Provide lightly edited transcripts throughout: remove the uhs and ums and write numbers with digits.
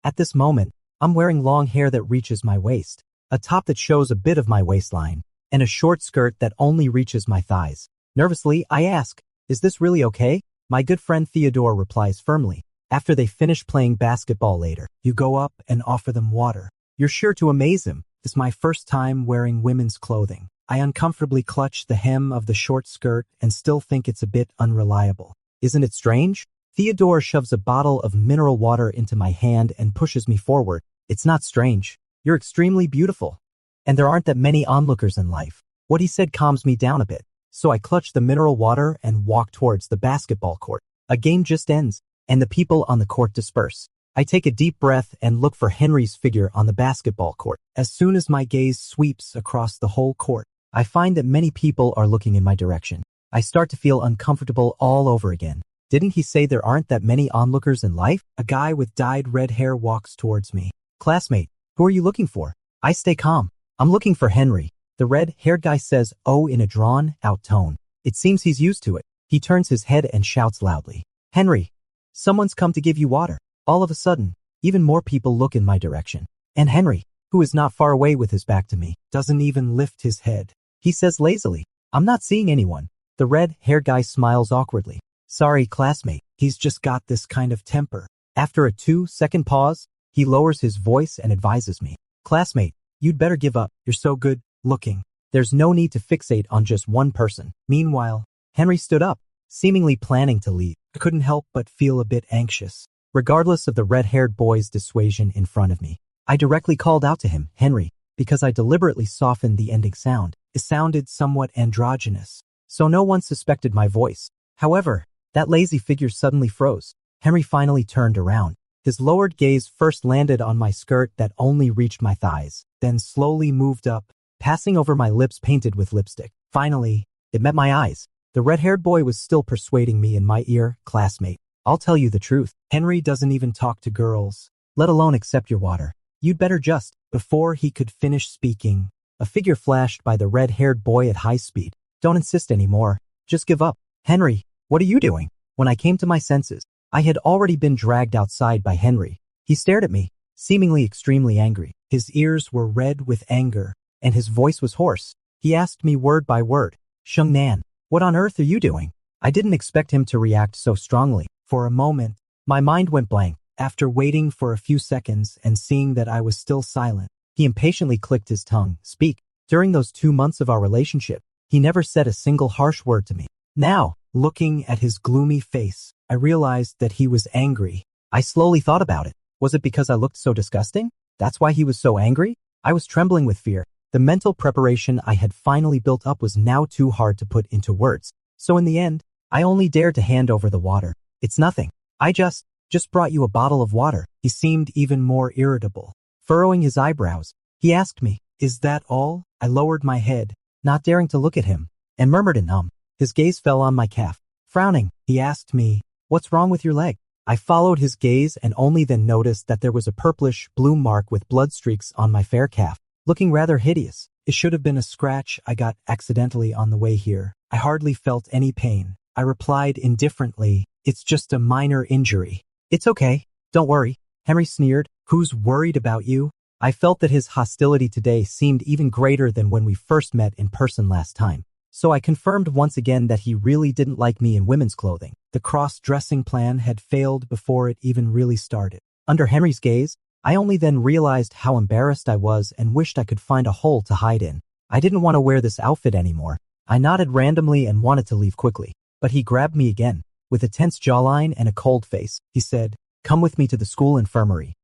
At this moment, I'm wearing long hair that reaches my waist, a top that shows a bit of my waistline, and a short skirt that only reaches my thighs. Nervously, I ask, "Is this really okay?" My good friend Theodore replies firmly. After they finish playing basketball later, you go up and offer them water. You're sure to amaze him. It's my first time wearing women's clothing. I uncomfortably clutch the hem of the short skirt and still think it's a bit unreliable. Isn't it strange? Theodore shoves a bottle of mineral water into my hand and pushes me forward. It's not strange. You're extremely beautiful. And there aren't that many onlookers in life. What he said calms me down a bit. So I clutch the mineral water and walk towards the basketball court. A game just ends, and the people on the court disperse. I take a deep breath and look for Henry's figure on the basketball court. As soon as my gaze sweeps across the whole court, I find that many people are looking in my direction. I start to feel uncomfortable all over again. Didn't he say there aren't that many onlookers in life? A guy with dyed red hair walks towards me. Classmate, who are you looking for? I stay calm. I'm looking for Henry. The red-haired guy says, "Oh," in a drawn-out tone. It seems he's used to it. He turns his head and shouts loudly, "Henry, someone's come to give you water." All of a sudden, even more people look in my direction. And Henry, who is not far away with his back to me, doesn't even lift his head. He says lazily, "I'm not seeing anyone." The red-haired guy smiles awkwardly. "Sorry, classmate, he's just got this kind of temper." After a 2-second pause, he lowers his voice and advises me, "Classmate, you'd better give up. You're so good looking. There's no need to fixate on just one person." Meanwhile, Henry stood up, seemingly planning to leave. I couldn't help but feel a bit anxious. Regardless of the red-haired boy's dissuasion in front of me, I directly called out to him, "Henry," because I deliberately softened the ending sound. It sounded somewhat androgynous, so no one suspected my voice. However, that lazy figure suddenly froze. Henry finally turned around. His lowered gaze first landed on my skirt that only reached my thighs, then slowly moved up, passing over my lips painted with lipstick. Finally, it met my eyes. The red-haired boy was still persuading me in my ear, "Classmate, I'll tell you the truth. Henry doesn't even talk to girls, let alone accept your water. You'd better just..." Before he could finish speaking, a figure flashed by the red-haired boy at high speed. "Don't insist anymore. Just give up." "Henry, what are you doing?" When I came to my senses, I had already been dragged outside by Henry. He stared at me, seemingly extremely angry. His ears were red with anger, and his voice was hoarse. He asked me word by word, "Shung Nan, what on earth are you doing?" I didn't expect him to react so strongly. For a moment, my mind went blank. After waiting for a few seconds and seeing that I was still silent, he impatiently clicked his tongue. "Speak." During those 2 months of our relationship, he never said a single harsh word to me. Now, looking at his gloomy face, I realized that he was angry. I slowly thought about it. Was it because I looked so disgusting? That's why he was so angry? I was trembling with fear. The mental preparation I had finally built up was now too hard to put into words. So in the end, I only dared to hand over the water. "It's nothing. I just brought you a bottle of water." He seemed even more irritable. Furrowing his eyebrows, he asked me, "Is that all?" I lowered my head, not daring to look at him, and murmured in His gaze fell on my calf. Frowning, he asked me, "What's wrong with your leg?" I followed his gaze and only then noticed that there was a purplish blue mark with blood streaks on my fair calf, looking rather hideous. It should have been a scratch I got accidentally on the way here. I hardly felt any pain. I replied indifferently, "It's just a minor injury." "It's okay. Don't worry." Henry sneered. "Who's worried about you?" I felt that his hostility today seemed even greater than when we first met in person last time. So I confirmed once again that he really didn't like me in women's clothing. The cross-dressing plan had failed before it even really started. Under Henry's gaze, I only then realized how embarrassed I was and wished I could find a hole to hide in. I didn't want to wear this outfit anymore. I nodded randomly and wanted to leave quickly. But he grabbed me again. With a tense jawline and a cold face, he said, "Come with me to the school infirmary."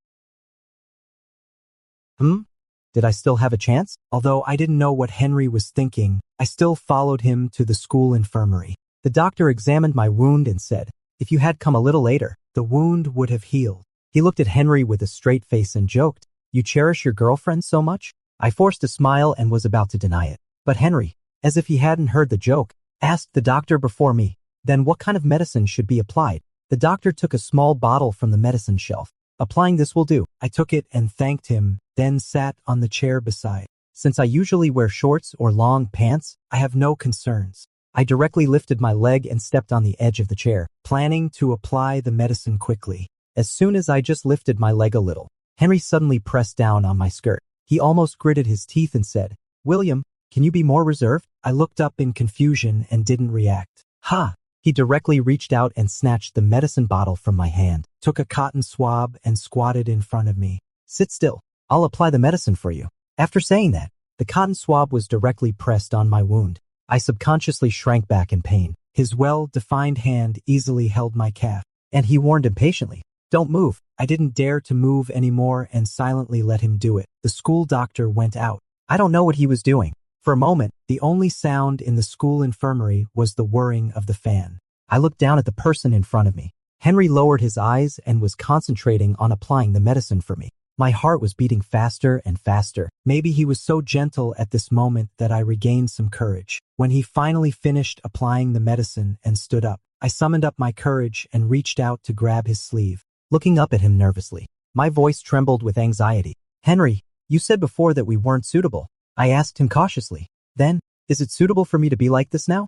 Did I still have a chance? Although I didn't know what Henry was thinking, I still followed him to the school infirmary. The doctor examined my wound and said, "If you had come a little later, the wound would have healed." He looked at Henry with a straight face and joked, "You cherish your girlfriend so much?" I forced a smile and was about to deny it. But Henry, as if he hadn't heard the joke, asked the doctor before me, "Then what kind of medicine should be applied?" The doctor took a small bottle from the medicine shelf. "Applying this will do." I took it and thanked him, then sat on the chair beside. Since I usually wear shorts or long pants, I have no concerns. I directly lifted my leg and stepped on the edge of the chair, planning to apply the medicine quickly. As soon as I just lifted my leg a little, Henry suddenly pressed down on my skirt. He almost gritted his teeth and said, "William, can you be more reserved?" I looked up in confusion and didn't react. Ha! He directly reached out and snatched the medicine bottle from my hand, took a cotton swab and squatted in front of me. "Sit still. I'll apply the medicine for you." After saying that, the cotton swab was directly pressed on my wound. I subconsciously shrank back in pain. His well-defined hand easily held my calf, and he warned impatiently, "Don't move." I didn't dare to move anymore and silently let him do it. The school doctor went out. I don't know what he was doing. For a moment, the only sound in the school infirmary was the whirring of the fan. I looked down at the person in front of me. Henry lowered his eyes and was concentrating on applying the medicine for me. My heart was beating faster and faster. Maybe he was so gentle at this moment that I regained some courage. When he finally finished applying the medicine and stood up, I summoned up my courage and reached out to grab his sleeve, looking up at him nervously. My voice trembled with anxiety. "Henry, you said before that we weren't suitable." I asked him cautiously. "Then, is it suitable for me to be like this now?"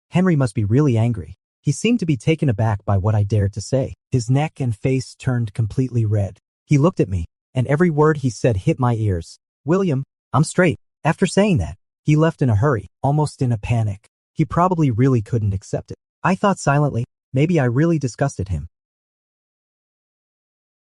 Henry must be really angry. He seemed to be taken aback by what I dared to say. His neck and face turned completely red. He looked at me, and every word he said hit my ears. "William, I'm straight." After saying that, he left in a hurry, almost in a panic. He probably really couldn't accept it. I thought silently, maybe I really disgusted him.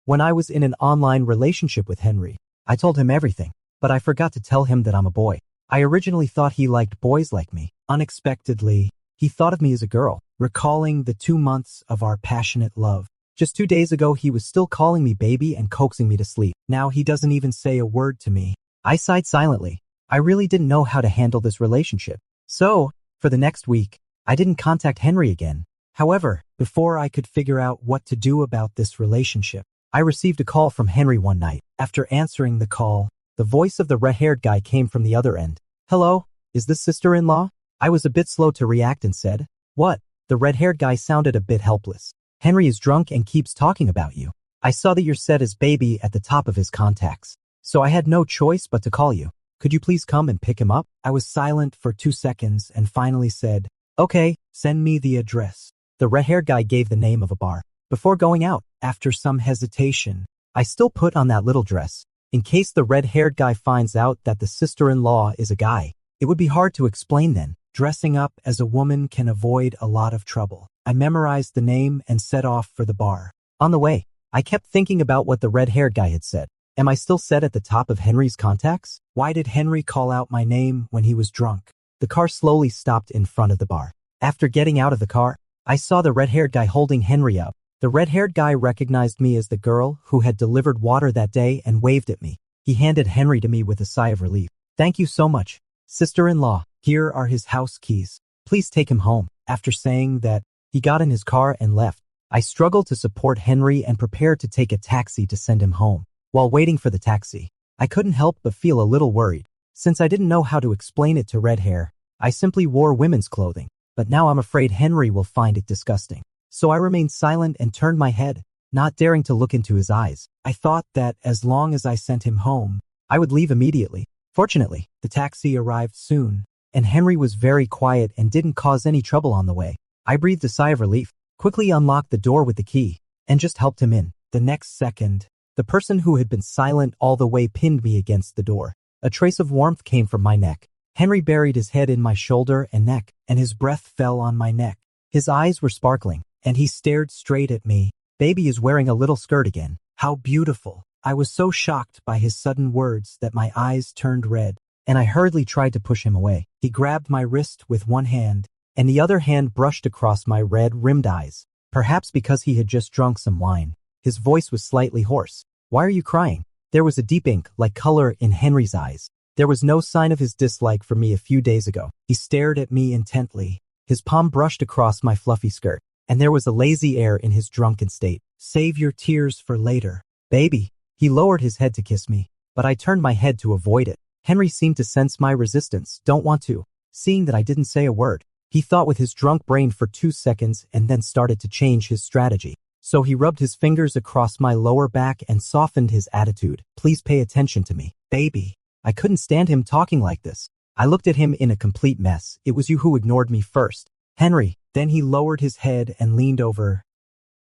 When I was in an online relationship with Henry, I told him everything, but I forgot to tell him that I'm a boy. I originally thought he liked boys like me. Unexpectedly, he thought of me as a girl, recalling the 2 months of our passionate love. Just 2 days ago, he was still calling me baby and coaxing me to sleep. Now he doesn't even say a word to me. I sighed silently. I really didn't know how to handle this relationship. So, for the next week, I didn't contact Henry again. However, before I could figure out what to do about this relationship, I received a call from Henry one night. After answering the call, the voice of the red-haired guy came from the other end. "Hello, is this sister-in-law?" I was a bit slow to react and said, "What?" The red-haired guy sounded a bit helpless. "Henry is drunk and keeps talking about you. I saw that you're set as baby at the top of his contacts, so I had no choice but to call you. Could you please come and pick him up?" I was silent for 2 seconds and finally said, "Okay, send me the address." The red-haired guy gave the name of a bar. Before going out, after some hesitation, I still put on that little dress. In case the red-haired guy finds out that the sister-in-law is a guy, it would be hard to explain then. Dressing up as a woman can avoid a lot of trouble. I memorized the name and set off for the bar. On the way, I kept thinking about what the red-haired guy had said. Am I still set at the top of Henry's contacts? Why did Henry call out my name when he was drunk? The car slowly stopped in front of the bar. After getting out of the car, I saw the red-haired guy holding Henry up. The red-haired guy recognized me as the girl who had delivered water that day and waved at me. He handed Henry to me with a sigh of relief. "Thank you so much, sister-in-law. Here are his house keys. Please take him home." After saying that, he got in his car and left. I struggled to support Henry and prepared to take a taxi to send him home. While waiting for the taxi, I couldn't help but feel a little worried. Since I didn't know how to explain it to Red Hair, I simply wore women's clothing. But now I'm afraid Henry will find it disgusting. So I remained silent and turned my head, not daring to look into his eyes. I thought that as long as I sent him home, I would leave immediately. Fortunately, the taxi arrived soon, and Henry was very quiet and didn't cause any trouble on the way. I breathed a sigh of relief, quickly unlocked the door with the key, and just helped him in. The next second, the person who had been silent all the way pinned me against the door. A trace of warmth came from my neck. Henry buried his head in my shoulder and neck, and his breath fell on my neck. His eyes were sparkling, and he stared straight at me. "Baby is wearing a little skirt again. How beautiful." I was so shocked by his sudden words that my eyes turned red, and I hurriedly tried to push him away. He grabbed my wrist with one hand, and the other hand brushed across my red-rimmed eyes. Perhaps because he had just drunk some wine, his voice was slightly hoarse. "Why are you crying?" There was a deep ink-like color in Henry's eyes. There was no sign of his dislike for me a few days ago. He stared at me intently. His palm brushed across my fluffy skirt, and there was a lazy air in his drunken state. "Save your tears for later, baby." He lowered his head to kiss me, but I turned my head to avoid it. Henry seemed to sense my resistance. "Don't want to." Seeing that I didn't say a word, he thought with his drunk brain for 2 seconds and then started to change his strategy. So he rubbed his fingers across my lower back and softened his attitude. "Please pay attention to me, baby." I couldn't stand him talking like this. I looked at him in a complete mess. "It was you who ignored me first, Henry." Then he lowered his head and leaned over.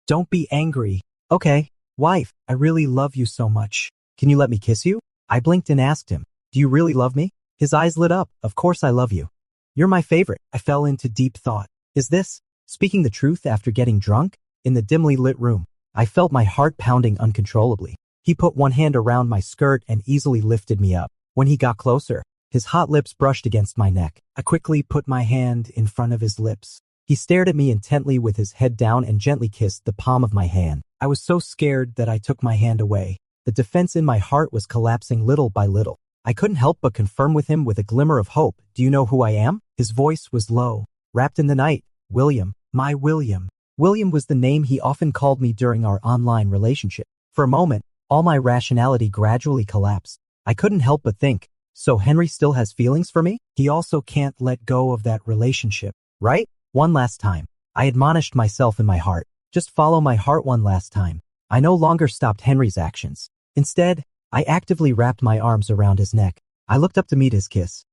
Don't be angry. Okay, wife, I really love you so much. Can you let me kiss you? I blinked and asked him, do you really love me? His eyes lit up. Of course I love you. You're my favorite. I fell into deep thought. Is this speaking the truth after getting drunk? In the dimly lit room, I felt my heart pounding uncontrollably. He put one hand around my skirt and easily lifted me up. When he got closer, his hot lips brushed against my neck. I quickly put my hand in front of his lips. He stared at me intently with his head down and gently kissed the palm of my hand. I was so scared that I took my hand away. The defense in my heart was collapsing little by little. I couldn't help but confirm with him with a glimmer of hope. Do you know who I am? His voice was low, wrapped in the night. William, my William. William was the name he often called me during our online relationship. For a moment, all my rationality gradually collapsed. I couldn't help but think, so Henry still has feelings for me? He also can't let go of that relationship, right? One last time. I admonished myself in my heart. Just follow my heart one last time. I no longer stopped Henry's actions. Instead, I actively wrapped my arms around his neck. I looked up to meet his kiss.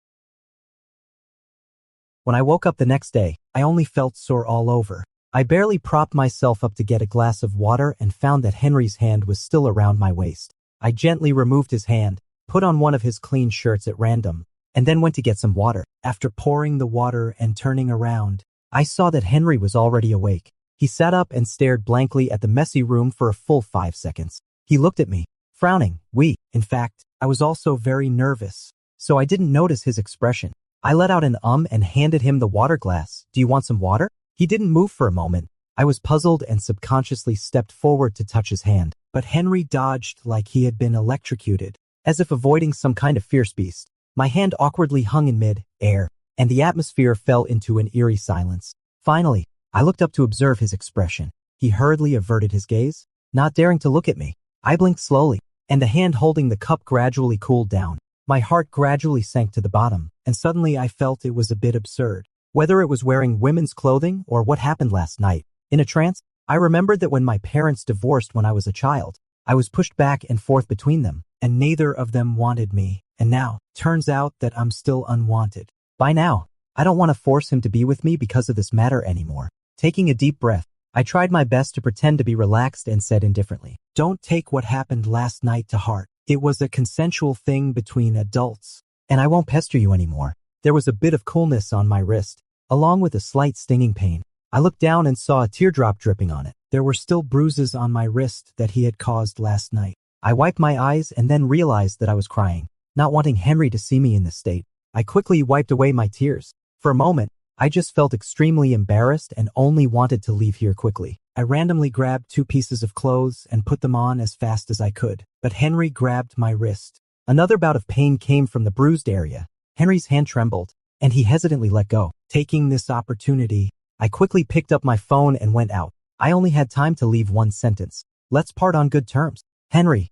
When I woke up the next day, I only felt sore all over. I barely propped myself up to get a glass of water and found that Henry's hand was still around my waist. I gently removed his hand, put on one of his clean shirts at random, and then went to get some water. After pouring the water and turning around, I saw that Henry was already awake. He sat up and stared blankly at the messy room for a full 5 seconds. He looked at me, frowning. In fact, I was also very nervous, so I didn't notice his expression. I let out an and handed him the water glass. Do you want some water? He didn't move for a moment. I was puzzled and subconsciously stepped forward to touch his hand, but Henry dodged like he had been electrocuted, as if avoiding some kind of fierce beast. My hand awkwardly hung in mid-air, and the atmosphere fell into an eerie silence. Finally, I looked up to observe his expression. He hurriedly averted his gaze, not daring to look at me. I blinked slowly, and the hand holding the cup gradually cooled down. My heart gradually sank to the bottom, and suddenly I felt it was a bit absurd. Whether it was wearing women's clothing or what happened last night. In a trance, I remembered that when my parents divorced when I was a child, I was pushed back and forth between them, and neither of them wanted me. And now, turns out that I'm still unwanted. By now, I don't want to force him to be with me because of this matter anymore. Taking a deep breath, I tried my best to pretend to be relaxed and said indifferently, "Don't take what happened last night to heart. It was a consensual thing between adults, and I won't pester you anymore." There was a bit of coolness on my wrist, along with a slight stinging pain. I looked down and saw a teardrop dripping on it. There were still bruises on my wrist that he had caused last night. I wiped my eyes and then realized that I was crying, not wanting Henry to see me in this state. I quickly wiped away my tears. For a moment, I just felt extremely embarrassed and only wanted to leave here quickly. I randomly grabbed 2 pieces of clothes and put them on as fast as I could, but Henry grabbed my wrist. Another bout of pain came from the bruised area. Henry's hand trembled, and he hesitantly let go. Taking this opportunity, I quickly picked up my phone and went out. I only had time to leave one sentence. Let's part on good terms. Henry.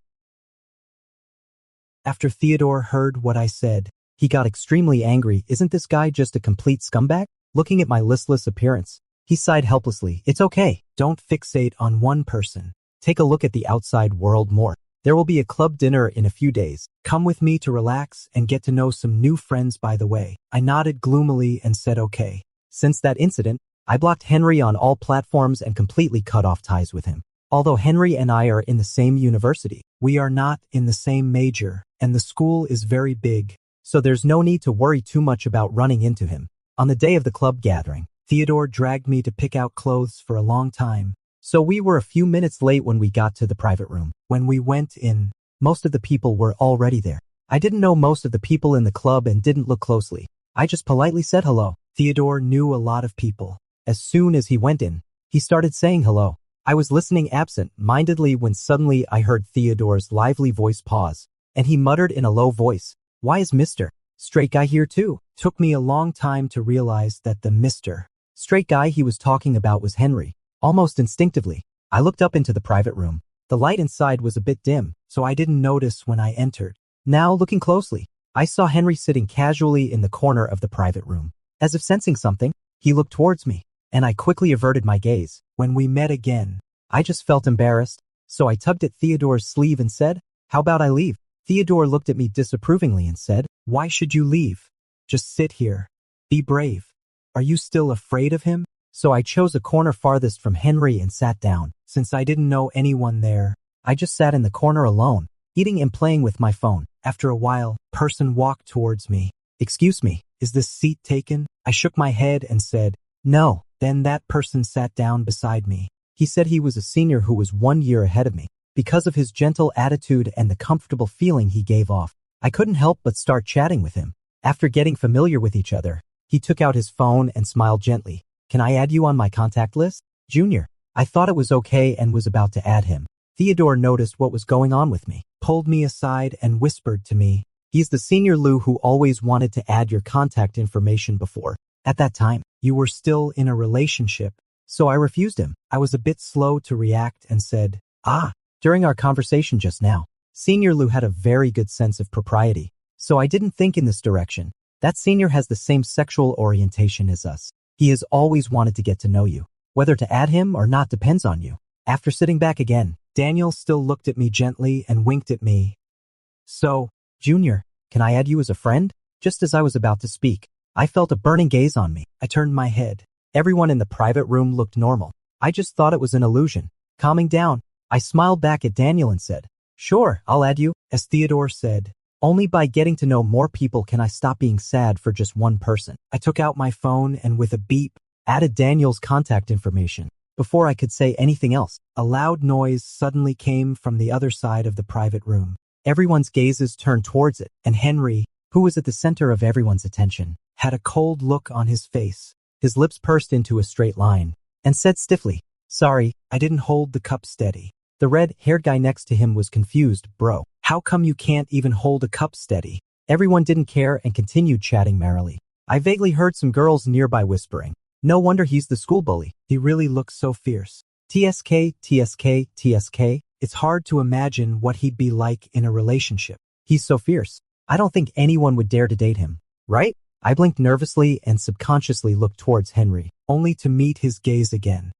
After Theodore heard what I said, he got extremely angry. Isn't this guy just a complete scumbag? Looking at my listless appearance, he sighed helplessly. It's okay. Don't fixate on one person. Take a look at the outside world more. There will be a club dinner in a few days. Come with me to relax and get to know some new friends by the way. I nodded gloomily and said okay. Since that incident, I blocked Henry on all platforms and completely cut off ties with him. Although Henry and I are in the same university, we are not in the same major, and the school is very big, so there's no need to worry too much about running into him. On the day of the club gathering, Theodore dragged me to pick out clothes for a long time, so we were a few minutes late when we got to the private room. When we went in, most of the people were already there. I didn't know most of the people in the club and didn't look closely. I just politely said hello. Theodore knew a lot of people. As soon as he went in, he started saying hello. I was listening absent-mindedly when suddenly I heard Theodore's lively voice pause, and he muttered in a low voice, "Why is Mr. Straight Guy here too?" Took me a long time to realize that the Mr. Straight Guy he was talking about was Henry. Almost instinctively, I looked up into the private room. The light inside was a bit dim, so I didn't notice when I entered. Now, looking closely, I saw Henry sitting casually in the corner of the private room. As if sensing something, he looked towards me, and I quickly averted my gaze. When we met again, I just felt embarrassed, so I tugged at Theodore's sleeve and said, "How about I leave?" Theodore looked at me disapprovingly and said, "Why should you leave? Just sit here. Be brave. Are you still afraid of him?" So I chose a corner farthest from Henry and sat down. Since I didn't know anyone there, I just sat in the corner alone, eating and playing with my phone. After a while, a person walked towards me. "Excuse me, is this seat taken?" I shook my head and said, "No." Then that person sat down beside me. He said he was a senior who was 1 year ahead of me. Because of his gentle attitude and the comfortable feeling he gave off, I couldn't help but start chatting with him. After getting familiar with each other, he took out his phone and smiled gently. "Can I add you on my contact list, Junior?" I thought it was okay and was about to add him. Theodore noticed what was going on with me, pulled me aside and whispered to me, "He's the senior Lou who always wanted to add your contact information before. At that time, you were still in a relationship." So I refused him. I was a bit slow to react and said, During our conversation just now, Senior Lou had a very good sense of propriety, so I didn't think in this direction. That senior has the same sexual orientation as us. He has always wanted to get to know you. Whether to add him or not depends on you. After sitting back again, Daniel still looked at me gently and winked at me. "So, Junior, can I add you as a friend?" Just as I was about to speak, I felt a burning gaze on me. I turned my head. Everyone in the private room looked normal. I just thought it was an illusion. Calming down, I smiled back at Daniel and said, "Sure, I'll add you." As Theodore said, "Only by getting to know more people can I stop being sad for just one person." I took out my phone and with a beep, added Daniel's contact information. Before I could say anything else, a loud noise suddenly came from the other side of the private room. Everyone's gazes turned towards it, and Henry, who was at the center of everyone's attention, had a cold look on his face. His lips pursed into a straight line, and said stiffly, "Sorry, I didn't hold the cup steady." The red-haired guy next to him was confused. "Bro, how come you can't even hold a cup steady?" Everyone didn't care and continued chatting merrily. I vaguely heard some girls nearby whispering, "No wonder he's the school bully. He really looks so fierce. TSK, TSK, TSK. It's hard to imagine what he'd be like in a relationship. He's so fierce. I don't think anyone would dare to date him, right?" I blinked nervously and subconsciously looked towards Henry, only to meet his gaze again.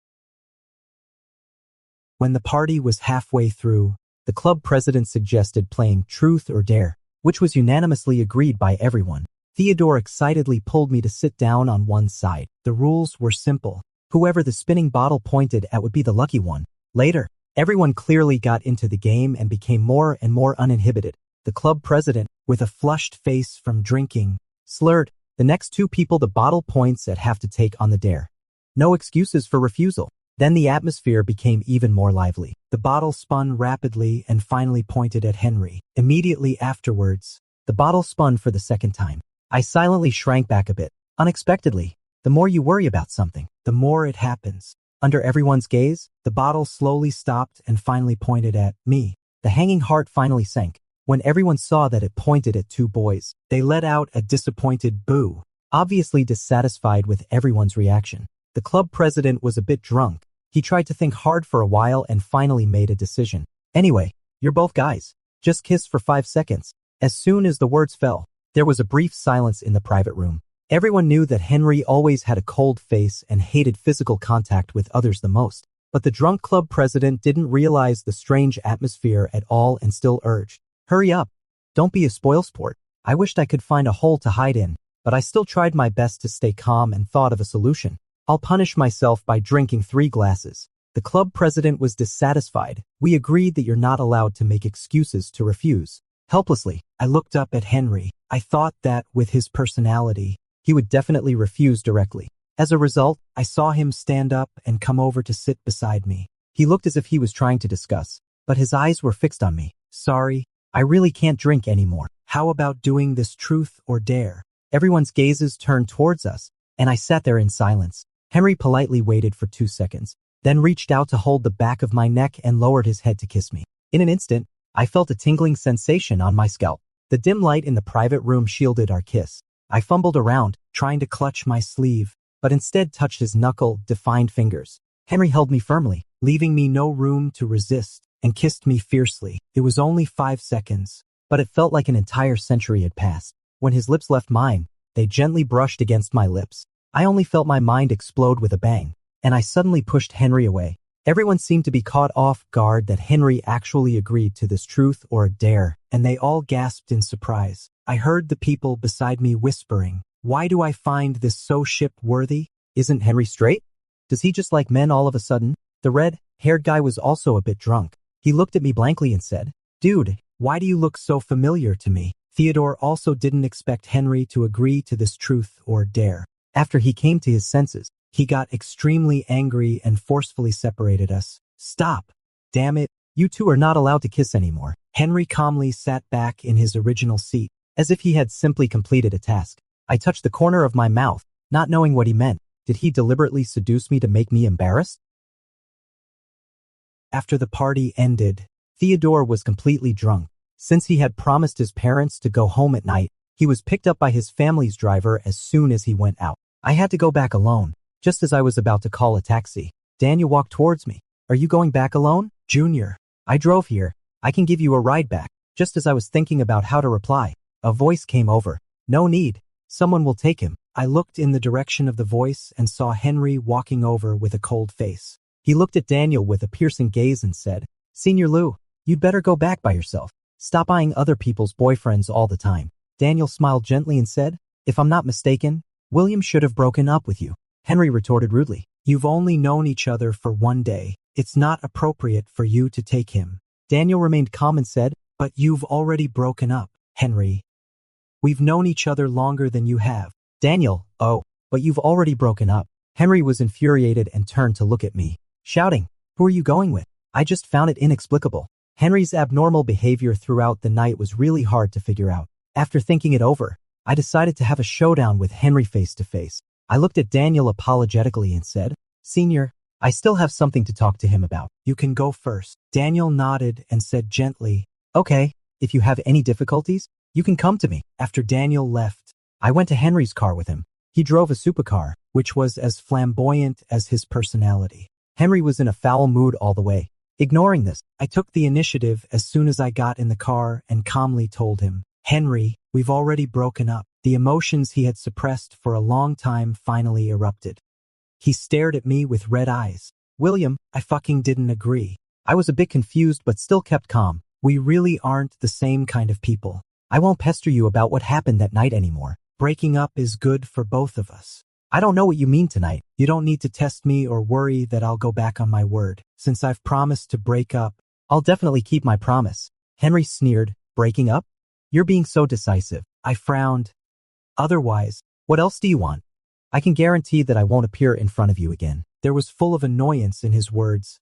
When the party was halfway through, the club president suggested playing Truth or Dare, which was unanimously agreed by everyone. Theodore excitedly pulled me to sit down on one side. The rules were simple. Whoever the spinning bottle pointed at would be the lucky one. Later, everyone clearly got into the game and became more and more uninhibited. The club president, with a flushed face from drinking, slurred, "The next 2 people the bottle points at have to take on the dare. No excuses for refusal." Then the atmosphere became even more lively. The bottle spun rapidly and finally pointed at Henry. Immediately afterwards, the bottle spun for the second time. I silently shrank back a bit. Unexpectedly, the more you worry about something, the more it happens. Under everyone's gaze, the bottle slowly stopped and finally pointed at me. The hanging heart finally sank. When everyone saw that it pointed at 2 boys, they let out a disappointed boo, obviously dissatisfied with everyone's reaction. The club president was a bit drunk. He tried to think hard for a while and finally made a decision. "Anyway, you're both guys. Just kiss for 5 seconds. As soon as the words fell, there was a brief silence in the private room. Everyone knew that Henry always had a cold face and hated physical contact with others the most. But the drunk club president didn't realize the strange atmosphere at all and still urged, "Hurry up. Don't be a spoilsport." I wished I could find a hole to hide in, but I still tried my best to stay calm and thought of a solution. "I'll punish myself by drinking 3 glasses. The club president was dissatisfied. "We agreed that you're not allowed to make excuses to refuse." Helplessly, I looked up at Henry. I thought that, with his personality, he would definitely refuse directly. As a result, I saw him stand up and come over to sit beside me. He looked as if he was trying to discuss, but his eyes were fixed on me. "Sorry, I really can't drink anymore. How about doing this truth or dare?" Everyone's gazes turned towards us, and I sat there in silence. Henry politely waited for 2 seconds, then reached out to hold the back of my neck and lowered his head to kiss me. In an instant, I felt a tingling sensation on my scalp. The dim light in the private room shielded our kiss. I fumbled around, trying to clutch my sleeve, but instead touched his knuckle-defined fingers. Henry held me firmly, leaving me no room to resist, and kissed me fiercely. It was only 5 seconds, but it felt like an entire century had passed. When his lips left mine, they gently brushed against my lips. I only felt my mind explode with a bang, and I suddenly pushed Henry away. Everyone seemed to be caught off guard that Henry actually agreed to this truth or dare, and they all gasped in surprise. I heard the people beside me whispering, "Why do I find this so ship-worthy? Isn't Henry straight? Does he just like men all of a sudden?" The red haired guy was also a bit drunk. He looked at me blankly and said, "Dude, why do you look so familiar to me?" Theodore also didn't expect Henry to agree to this truth or dare. After he came to his senses, he got extremely angry and forcefully separated us. "Stop! Damn it, you two are not allowed to kiss anymore." Henry calmly sat back in his original seat, as if he had simply completed a task. I touched the corner of my mouth, not knowing what he meant. Did he deliberately seduce me to make me embarrassed? After the party ended, Theodore was completely drunk. Since he had promised his parents to go home at night, he was picked up by his family's driver as soon as he went out. I had to go back alone. Just as I was about to call a taxi, Daniel walked towards me. "Are you going back alone, Junior? I drove here. I can give you a ride back." Just as I was thinking about how to reply, a voice came over. "No need. Someone will take him." I looked in the direction of the voice and saw Henry walking over with a cold face. He looked at Daniel with a piercing gaze and said, "Senior Lou, you'd better go back by yourself. Stop eyeing other people's boyfriends all the time." Daniel smiled gently and said, "If I'm not mistaken, William should have broken up with you." Henry retorted rudely, "You've only known each other for one day. It's not appropriate for you to take him." Daniel remained calm and said, "But you've already broken up, Henry. We've known each other longer than you have." Daniel, "Oh, but you've already broken up." Henry was infuriated and turned to look at me, shouting, "Who are you going with?" I just found it inexplicable. Henry's abnormal behavior throughout the night was really hard to figure out. After thinking it over, I decided to have a showdown with Henry face to face. I looked at Daniel apologetically and said, "Senior, I still have something to talk to him about. You can go first." Daniel nodded and said gently, "Okay, if you have any difficulties, you can come to me." After Daniel left, I went to Henry's car with him. He drove a supercar, which was as flamboyant as his personality. Henry was in a foul mood all the way. Ignoring this, I took the initiative as soon as I got in the car and calmly told him, "Henry, we've already broken up." The emotions he had suppressed for a long time finally erupted. He stared at me with red eyes. "William, I fucking didn't agree." I was a bit confused but still kept calm. "We really aren't the same kind of people. I won't pester you about what happened that night anymore. Breaking up is good for both of us." "I don't know what you mean tonight. You don't need to test me or worry that I'll go back on my word. Since I've promised to break up, I'll definitely keep my promise." Henry sneered. "Breaking up? You're being so decisive." I frowned. "Otherwise, what else do you want? I can guarantee that I won't appear in front of you again." There was full of annoyance in his words.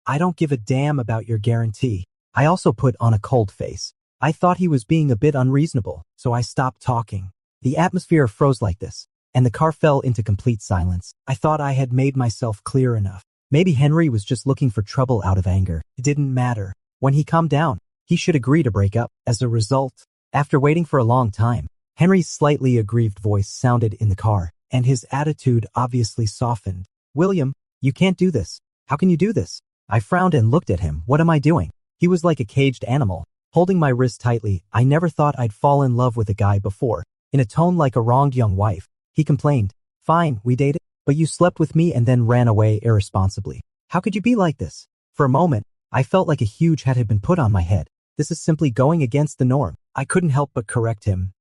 "I don't give a damn about your guarantee." I also put on a cold face. I thought he was being a bit unreasonable, so I stopped talking. The atmosphere froze like this, and the car fell into complete silence. I thought I had made myself clear enough. Maybe Henry was just looking for trouble out of anger. It didn't matter. When he calmed down, he should agree to break up. As a result, after waiting for a long time, Henry's slightly aggrieved voice sounded in the car, and his attitude obviously softened. "William, you can't do this. How can you do this?" I frowned and looked at him. "What am I doing?" He was like a caged animal, holding my wrist tightly. "I never thought I'd fall in love with a guy before." In a tone like a wronged young wife, he complained, "Fine, we dated, but you slept with me and then ran away irresponsibly. How could you be like this?" For a moment, I felt like a huge hat had been put on my head. This is simply going against the norm. I couldn't help but correct him.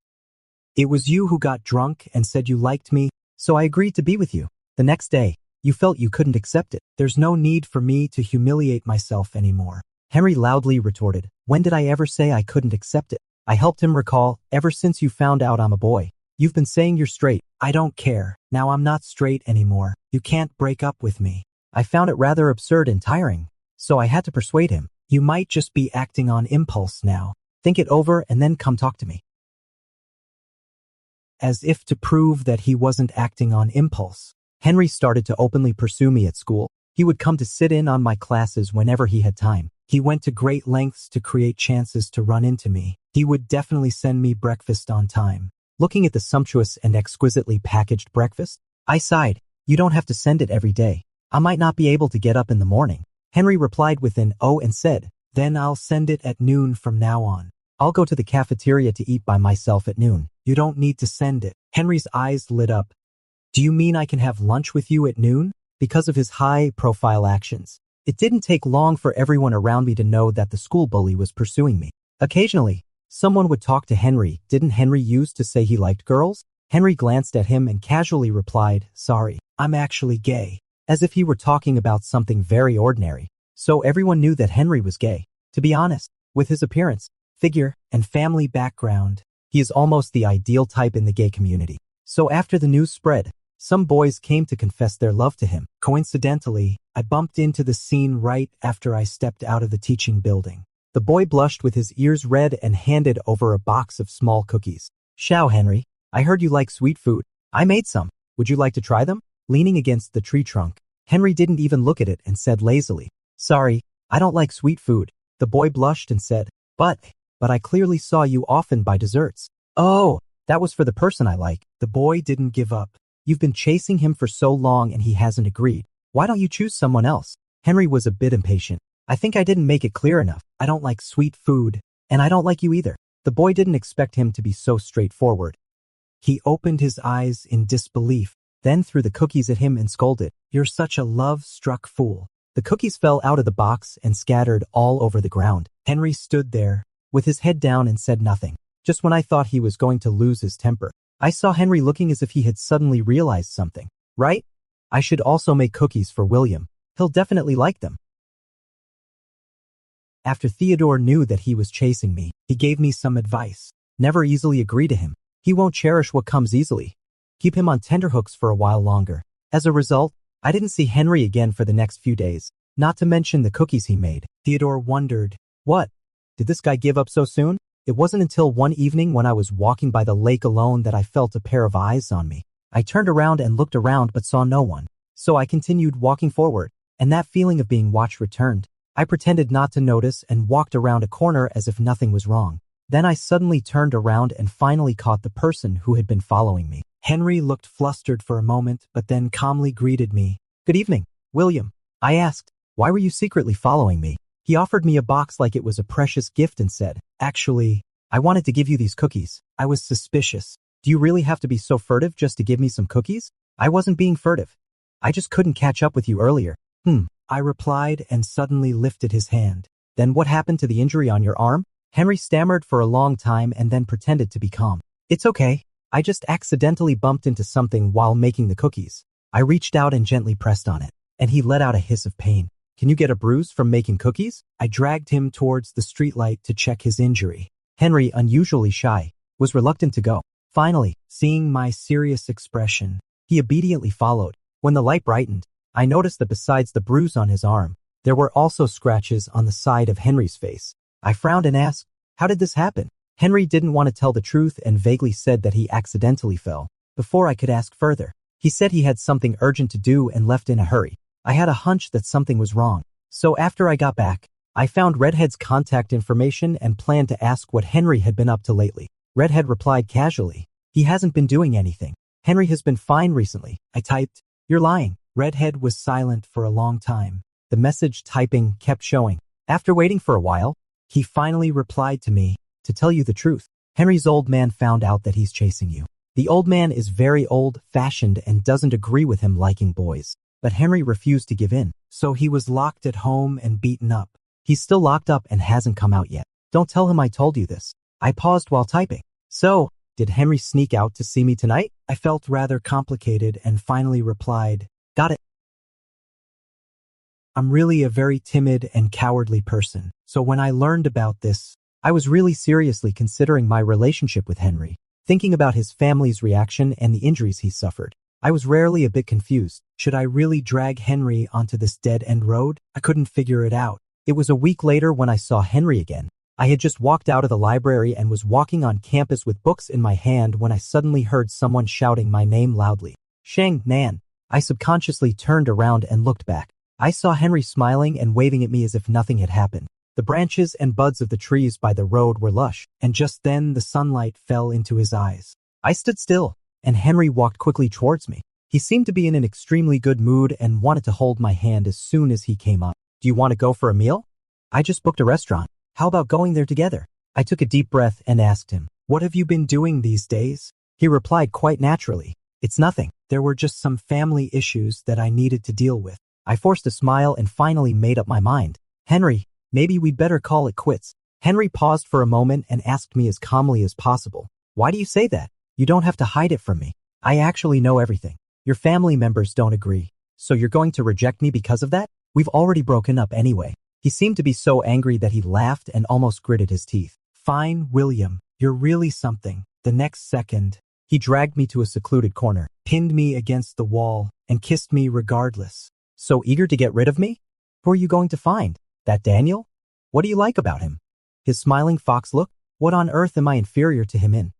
"It was you who got drunk and said you liked me, so I agreed to be with you. The next day, you felt you couldn't accept it. There's no need for me to humiliate myself anymore." Henry loudly retorted, "When did I ever say I couldn't accept it?" I helped him recall, "Ever since you found out I'm a boy. You've been saying you're straight. I don't care. Now I'm not straight anymore. You can't break up with me." I found it rather absurd and tiring, so I had to persuade him. "You might just be acting on impulse now. Think it over and then come talk to me." As if to prove that he wasn't acting on impulse, Henry started to openly pursue me at school. He would come to sit in on my classes whenever he had time. He went to great lengths to create chances to run into me. He would definitely send me breakfast on time. Looking at the sumptuous and exquisitely packaged breakfast, I sighed. "You don't have to send it every day. I might not be able to get up in the morning." Henry replied with an "oh" and said, "Then I'll send it at noon from now on. I'll go to the cafeteria to eat by myself at noon. You don't need to send it." Henry's eyes lit up. "Do you mean I can have lunch with you at noon?" Because of his high-profile actions, it didn't take long for everyone around me to know that the school bully was pursuing me. Occasionally, someone would talk to Henry. Didn't Henry used to say he liked girls? Henry glanced at him and casually replied, "Sorry, I'm actually gay." as if he were talking about something very ordinary. So everyone knew that Henry was gay. To be honest, with his appearance, figure, and family background, he is almost the ideal type in the gay community. So after the news spread, some boys came to confess their love to him. Coincidentally, I bumped into the scene right after I stepped out of the teaching building. The boy blushed with his ears red and handed over a box of small cookies. "Shao, Henry, I heard you like sweet food. I made some. Would you like to try them?" Leaning against the tree trunk, Henry didn't even look at it and said lazily, "Sorry, I don't like sweet food." The boy blushed and said, But I clearly saw you often buy desserts." "Oh, that was for the person I like." The boy didn't give up. "You've been chasing him for so long and he hasn't agreed. Why don't you choose someone else?" Henry was a bit impatient. "I think I didn't make it clear enough. I don't like sweet food, and I don't like you either." The boy didn't expect him to be so straightforward. He opened his eyes in disbelief, then threw the cookies at him and scolded, "You're such a love-struck fool." The cookies fell out of the box and scattered all over the ground. Henry stood there, with his head down and said nothing. Just when I thought he was going to lose his temper, I saw Henry looking as if he had suddenly realized something. "Right? I should also make cookies for William. He'll definitely like them." After Theodore knew that he was chasing me, he gave me some advice. Never easily agree to him. He won't cherish what comes easily. Keep him on tenterhooks for a while longer. As a result, I didn't see Henry again for the next few days, not to mention the cookies he made. Theodore wondered, what? Did this guy give up so soon? It wasn't until one evening when I was walking by the lake alone that I felt a pair of eyes on me. I turned around and looked around but saw no one. So I continued walking forward, and that feeling of being watched returned. I pretended not to notice and walked around a corner as if nothing was wrong. Then I suddenly turned around and finally caught the person who had been following me. Henry looked flustered for a moment, but then calmly greeted me. "Good evening, William." I asked, "Why were you secretly following me?" He offered me a box like it was a precious gift and said, "Actually, I wanted to give you these cookies." I was suspicious. "Do you really have to be so furtive just to give me some cookies?" I wasn't being furtive. I just couldn't catch up with you earlier. I replied and suddenly lifted his hand. "Then what happened to the injury on your arm?" Henry stammered for a long time and then pretended to be calm. "It's okay. I just accidentally bumped into something while making the cookies." I reached out and gently pressed on it, and he let out a hiss of pain. "Can you get a bruise from making cookies?" I dragged him towards the streetlight to check his injury. Henry, unusually shy, was reluctant to go. Finally, seeing my serious expression, he obediently followed. When the light brightened, I noticed that besides the bruise on his arm, there were also scratches on the side of Henry's face. I frowned and asked, "How did this happen?" Henry didn't want to tell the truth and vaguely said that he accidentally fell. Before I could ask further, he said he had something urgent to do and left in a hurry. I had a hunch that something was wrong. So after I got back, I found Redhead's contact information and planned to ask what Henry had been up to lately. Redhead replied casually, "He hasn't been doing anything. Henry has been fine recently." I typed, "You're lying." Redhead was silent for a long time. The message typing kept showing. After waiting for a while, he finally replied to me, "To tell you the truth, Henry's old man found out that he's chasing you. The old man is very old-fashioned and doesn't agree with him liking boys. But Henry refused to give in, so he was locked at home and beaten up. He's still locked up and hasn't come out yet. Don't tell him I told you this." I paused while typing. "So, did Henry sneak out to see me tonight?" I felt rather complicated and finally replied, "Got it. I'm really a very timid and cowardly person, so when I learned about this, I was really seriously considering my relationship with Henry, thinking about his family's reaction and the injuries he suffered. I was rarely a bit confused. Should I really drag Henry onto this dead-end road? I couldn't figure it out. It was a week later when I saw Henry again. I had just walked out of the library and was walking on campus with books in my hand when I suddenly heard someone shouting my name loudly. "Shang Nan." I subconsciously turned around and looked back. I saw Henry smiling and waving at me as if nothing had happened. The branches and buds of the trees by the road were lush, and just then the sunlight fell into his eyes. I stood still, and Henry walked quickly towards me. He seemed to be in an extremely good mood and wanted to hold my hand as soon as he came up. "Do you want to go for a meal? I just booked a restaurant. How about going there together?" I took a deep breath and asked him, "What have you been doing these days?" He replied quite naturally, "It's nothing. There were just some family issues that I needed to deal with." I forced a smile and finally made up my mind. "Henry, maybe we'd better call it quits." Henry paused for a moment and asked me as calmly as possible, "Why do you say that? You don't have to hide it from me. I actually know everything. Your family members don't agree. So you're going to reject me because of that? We've already broken up anyway. He seemed to be so angry that he laughed and almost gritted his teeth. Fine, William, you're really something. The next second, he dragged me to a secluded corner, pinned me against the wall, and kissed me regardless. So eager to get rid of me? Who are you going to find? That Daniel? What do you like about him? His smiling fox look? What on earth am I inferior to him in?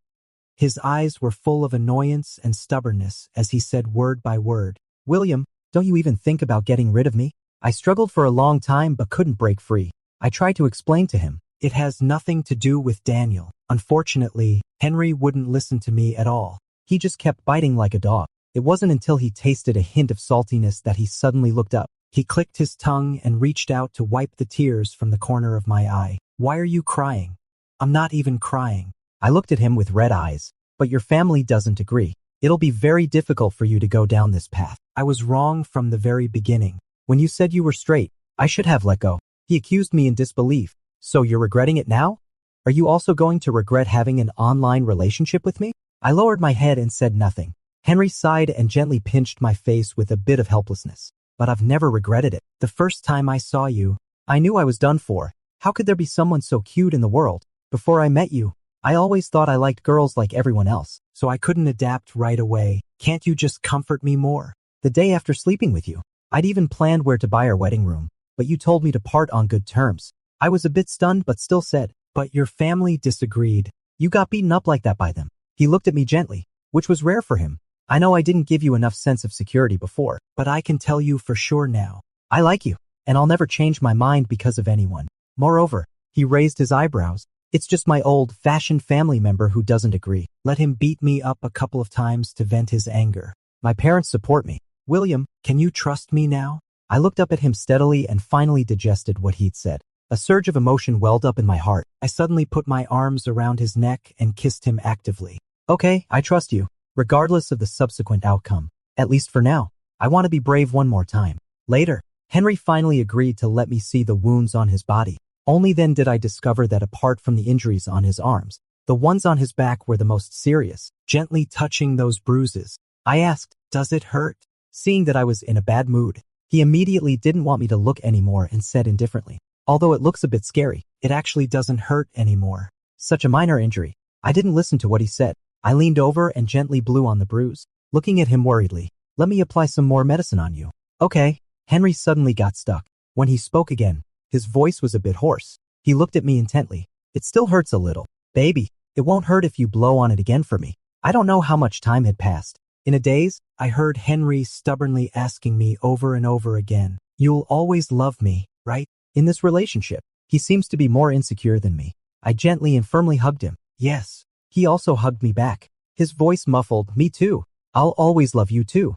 His eyes were full of annoyance and stubbornness as he said word by word, William, don't you even think about getting rid of me? I struggled for a long time but couldn't break free. I tried to explain to him, it has nothing to do with Daniel. Unfortunately, Henry wouldn't listen to me at all. He just kept biting like a dog. It wasn't until he tasted a hint of saltiness that he suddenly looked up. He clicked his tongue and reached out to wipe the tears from the corner of my eye. Why are you crying? I'm not even crying. I looked at him with red eyes. But your family doesn't agree. It'll be very difficult for you to go down this path. I was wrong from the very beginning. When you said you were straight, I should have let go. He accused me in disbelief. So you're regretting it now? Are you also going to regret having an online relationship with me? I lowered my head and said nothing. Henry sighed and gently pinched my face with a bit of helplessness. But I've never regretted it. The first time I saw you, I knew I was done for. How could there be someone so cute in the world? Before I met you, I always thought I liked girls like everyone else, so I couldn't adapt right away. Can't you just comfort me more? The day after sleeping with you, I'd even planned where to buy our wedding room, but you told me to part on good terms. I was a bit stunned but still said, but your family disagreed. You got beaten up like that by them. He looked at me gently, which was rare for him. I know I didn't give you enough sense of security before, but I can tell you for sure now. I like you, and I'll never change my mind because of anyone. Moreover, he raised his eyebrows. It's just my old-fashioned family member who doesn't agree. Let him beat me up a couple of times to vent his anger. My parents support me. William, can you trust me now? I looked up at him steadily and finally digested what he'd said. A surge of emotion welled up in my heart. I suddenly put my arms around his neck and kissed him actively. Okay, I trust you, regardless of the subsequent outcome. At least for now. I want to be brave one more time. Later, Henry finally agreed to let me see the wounds on his body. Only then did I discover that apart from the injuries on his arms, the ones on his back were the most serious, gently touching those bruises. I asked, does it hurt? Seeing that I was in a bad mood, he immediately didn't want me to look anymore and said indifferently, although it looks a bit scary, it actually doesn't hurt anymore. Such a minor injury. I didn't listen to what he said. I leaned over and gently blew on the bruise, looking at him worriedly. Let me apply some more medicine on you. Okay. Henry suddenly got stuck. When he spoke again, his voice was a bit hoarse. He looked at me intently. It still hurts a little. Baby, it won't hurt if you blow on it again for me. I don't know how much time had passed. In a daze, I heard Henry stubbornly asking me over and over again, you'll always love me, right? In this relationship, he seems to be more insecure than me. I gently and firmly hugged him. Yes. He also hugged me back. His voice muffled, me too. I'll always love you too.